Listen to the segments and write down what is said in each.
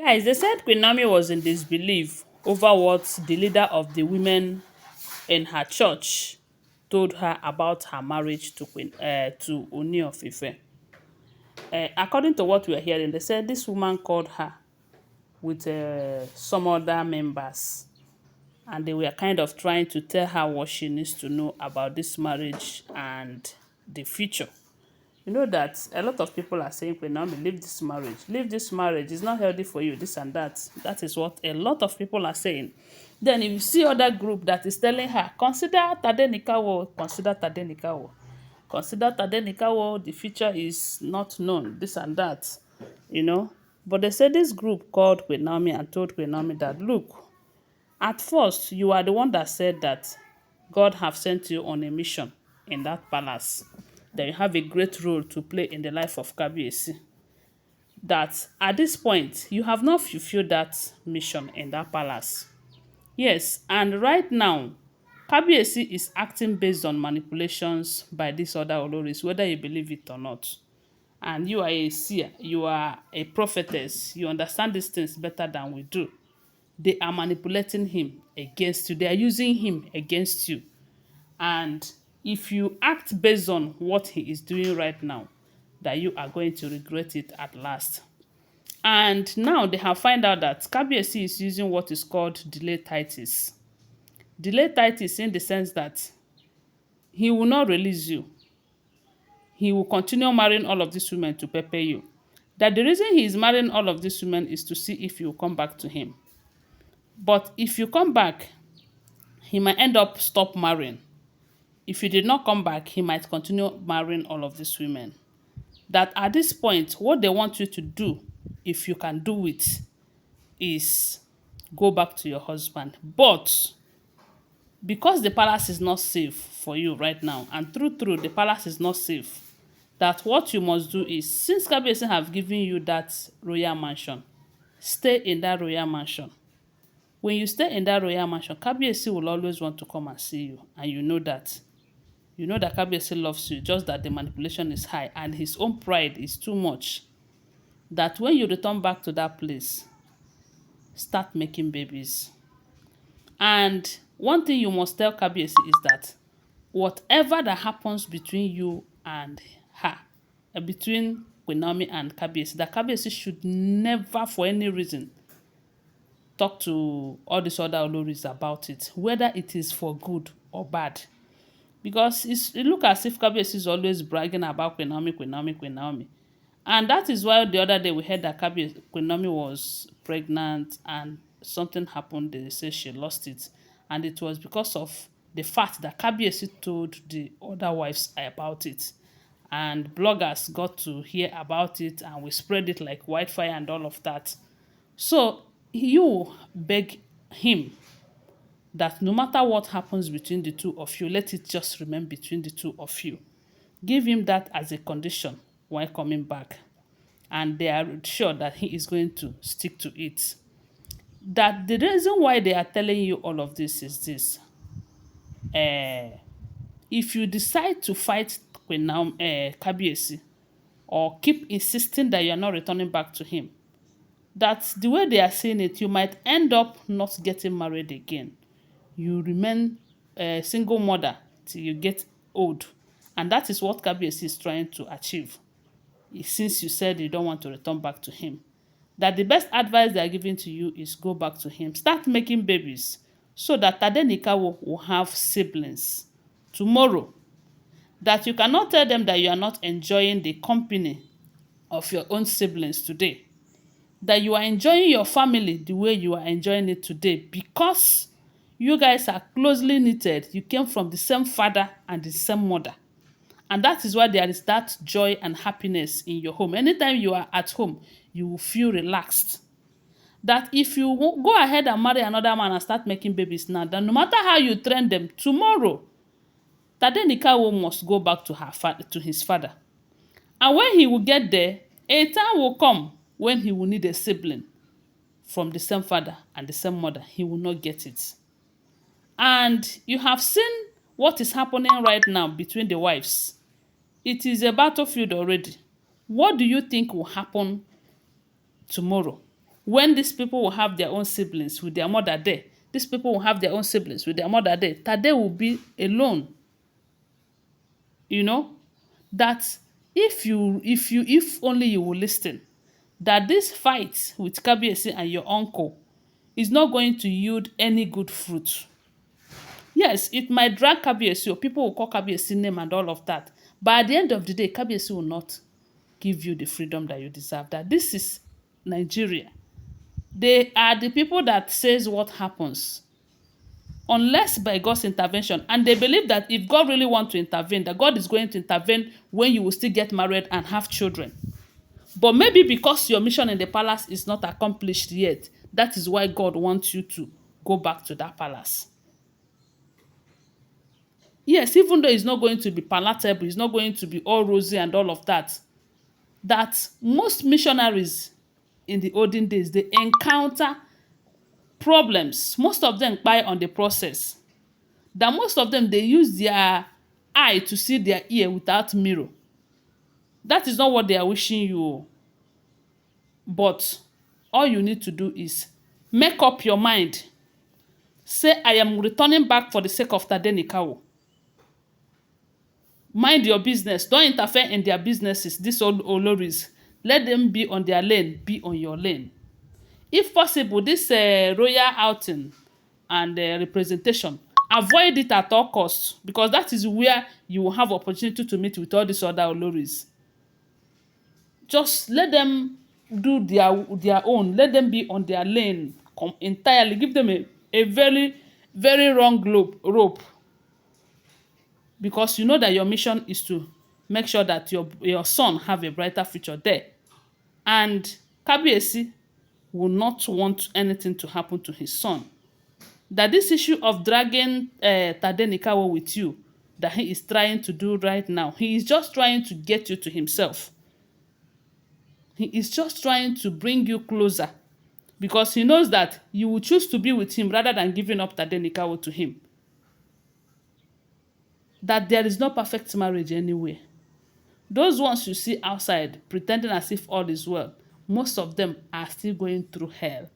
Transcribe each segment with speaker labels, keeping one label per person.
Speaker 1: Guys, they said Queen Naomi was in disbelief over what the leader of the women in her church told her about her marriage to Ooni of Ife. According to what we are hearing, they said this woman called her with some other members, and they were kind of trying to tell her what she needs to know about this marriage and the future. You know that a lot of people are saying, "Queen Naomi, leave this marriage. Leave this marriage. It's not healthy for you, this and that." That is what a lot of people are saying. Then if you see other group that is telling her, consider Tadenikawo, consider Tadenikawo. Consider Tadenikawo, the future is not known, this and that, you know. But they said this group called Queen Naomi and told Queen Naomi that, look, at first, you are the one that said that God have sent you on a mission in that palace, that you have a great role to play in the life of Kabiyesi. That at this point, you have not fulfilled that mission in that palace. Yes, and right now, Kabiyesi is acting based on manipulations by these other Oloris, whether you believe it or not. And you are a seer, you are a prophetess, you understand these things better than we do. They are manipulating him against you. They are using him against you. And if you act based on what he is doing right now, that you are going to regret it at last. And now they have found out that Kabiyesi is using what is called delayed tithes. Delayed tithes in the sense that he will not release you. He will continue marrying all of these women to pepper you. That the reason he is marrying all of these women is to see if you will come back to him. But if you come back, he might end up stop marrying. If you did not come back, he might continue marrying all of these women. That at this point, what they want you to do, if you can do it, is go back to your husband. But because the palace is not safe for you right now, and through the palace is not safe, that what you must do is, since Kabiyesi have given you that royal mansion, stay in that royal mansion. When you stay in that royal mansion, Kabiyesi will always want to come and see you, and you know that. You know that Kabiyesi loves you, just that the manipulation is high and his own pride is too much. That when you return back to that place, start making babies. And one thing you must tell Kabiyesi is that whatever that happens between you and her, between Queen Naomi and Kabiyesi, that Kabiyesi should never for any reason talk to all these other Oloris about it, whether it is for good or bad. Because it look as if Kabiyesi is always bragging about Queen Naomi, Queen Naomi, Queen Naomi. And that is why the other day we heard that Queen Naomi was pregnant and something happened. They say she lost it. And it was because of the fact that Kabiyesi told the other wives about it. And bloggers got to hear about it and we spread it like wildfire and all of that. So you beg him that no matter what happens between the two of you, let it just remain between the two of you. Give him that as a condition while coming back. And they are sure that he is going to stick to it. That the reason why they are telling you all of this is this. If you decide to fight Queen Kabiyesi, or keep insisting that you are not returning back to him, that the way they are saying it, you might end up not getting married again. You remain a single mother till you get old. And that is what Kabiyesi is trying to achieve. Since you said you don't want to return back to him. That the best advice they are giving to you is go back to him. Start making babies so that Tadenikawo will have siblings tomorrow. That you cannot tell them that you are not enjoying the company of your own siblings today. That you are enjoying your family the way you are enjoying it today because you guys are closely knitted. You came from the same father and the same mother. And that is why there is that joy and happiness in your home. Anytime you are at home, you will feel relaxed. That if you go ahead and marry another man and start making babies now, then no matter how you train them, tomorrow, Tadenikawo must go back to his father. And when he will get there, a time will come when he will need a sibling from the same father and the same mother. He will not get it. And you have seen what is happening right now between the wives. It is a battlefield already. What do you think will happen tomorrow? When these people will have their own siblings with their mother there, these people will have their own siblings with their mother there, Tade will be alone. You know, that if only you will listen, that this fight with Kabiyesi and your uncle is not going to yield any good fruit. Yes, it might drag Kabiyesi, or people will call Kabiyesi name and all of that. But at the end of the day, Kabiyesi will not give you the freedom that you deserve. That this is Nigeria. They are the people that says what happens. Unless by God's intervention. And they believe that if God really wants to intervene, that God is going to intervene when you will still get married and have children. But maybe because your mission in the palace is not accomplished yet, that is why God wants you to go back to that palace. Yes, even though it's not going to be palatable, it's not going to be all rosy and all of that, that most missionaries in the olden days, they encounter problems. Most of them buy on the process. That most of them, they use their eye to see their ear without mirror. That is not what they are wishing you. But all you need to do is make up your mind. Say, I am returning back for the sake of Tadenikawo. Mind your business. Don't interfere in their businesses, these old oloris. Let them be on their lane, be on your lane. If possible, this royal outing and representation, avoid it at all costs, because that is where you will have opportunity to meet with all these other oloris. Just let them do their own. Let them be on their lane entirely. Give them a very, very long rope. Because you know that your mission is to make sure that your son have a brighter future there. And Kabiyesi will not want anything to happen to his son. That this issue of dragging Tadenikawo with you, that he is trying to do right now, he is just trying to get you to himself. He is just trying to bring you closer, because he knows that you will choose to be with him rather than giving up Tadenikawo to him. That there is no perfect marriage anywhere. Those ones you see outside pretending as if all is well, most of them are still going through hell.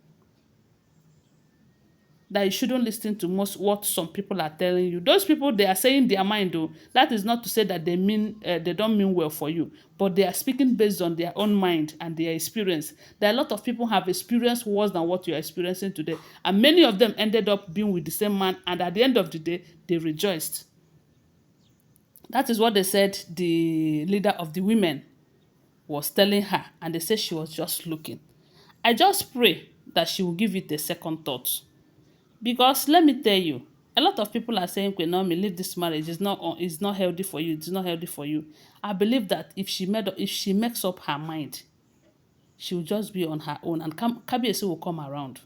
Speaker 1: That you shouldn't listen to most what some people are telling you. Those people, they are saying their mind though. That is not to say that they don't mean well for you, but they are speaking based on their own mind and their experience. There are a lot of people have experienced worse than what you are experiencing today, and many of them ended up being with the same man, and at the end of the day, they rejoiced. That is what they said the leader of the women was telling her, and they said she was just looking. I just pray that she will give it a second thought. Because let me tell you, a lot of people are saying, Queen Naomi, leave this marriage. It's not healthy for you. It's not healthy for you. I believe that if she makes up her mind, she will just be on her own, and Kabiyesi will come around.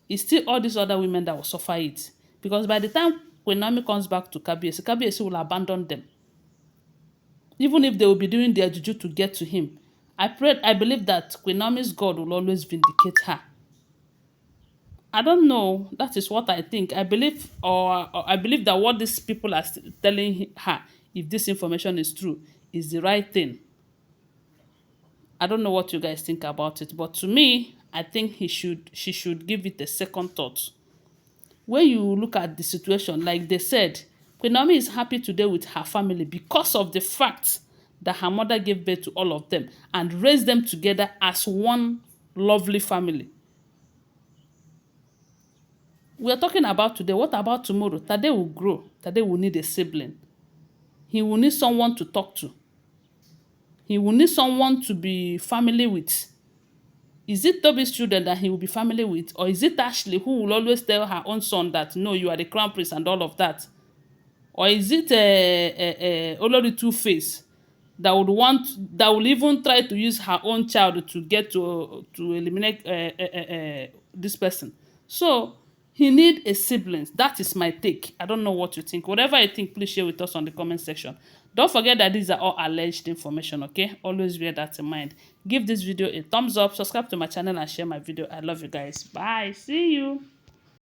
Speaker 1: It's still all these other women that will suffer it. Because by the time Queen Naomi comes back to Kabiyesi, Kabiyesi will abandon them. Even if they will be doing their juju to get to him. I believe that Queen Naomi's God will always vindicate her. I don't know. That is what I think. I believe, or I believe that what these people are telling her, if this information is true, is the right thing. I don't know what you guys think about it, but to me, I think she should give it a second thought. When you look at the situation, like they said, Queen Naomi is happy today with her family because of the fact that her mother gave birth to all of them and raised them together as one lovely family. We are talking about today. What about tomorrow? Tade will grow. Tade will need a sibling. He will need someone to talk to. He will need someone to be family with. Is it Tobi's children that he will be family with? Or is it Ashley who will always tell her own son that, no, you are the crown prince and all of that? Or is it Olori Two-Face that will even try to use her own child to get to eliminate this person? So he need a sibling. That is my take. I don't know what you think. Whatever you think, please share with us on the comment section. Don't forget that these are all alleged information, okay? Always bear that in mind. Give this video a thumbs up, subscribe to my channel, and share my video. I love you guys. Bye. See you.